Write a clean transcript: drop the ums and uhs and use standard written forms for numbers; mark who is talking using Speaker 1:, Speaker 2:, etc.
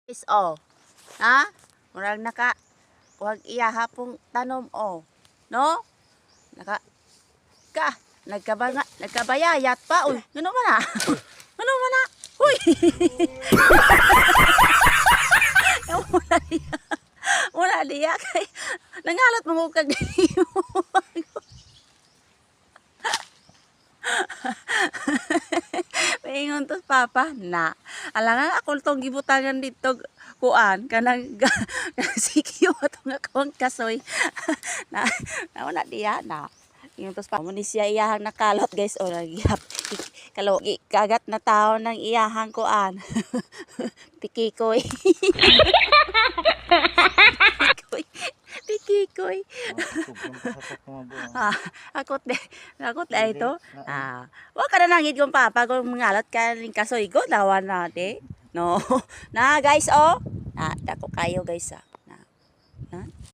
Speaker 1: Is ha? Murag wag iya hapong tanom no? Naka nagkabayayat pa uy. Ngano man na? Ngano man na? Uy. Wala diya kay nangalot mo kag Paingon to papa na. Alangan ako tong gibutangan dito kuan kanang sikyo ato nga kawang kasoy. na wala diya na. Yung tos pa mo ni siya iyahang nakalot guys o nagyap. Kalogi kagat na tao ng iyahang kuan. Pikikoy. Pikikoy. Akot de ito. Wa ka na nangit kung papa kung mangalot ka ning kasoy ko lawan na de. No. Na guys dako kayo guys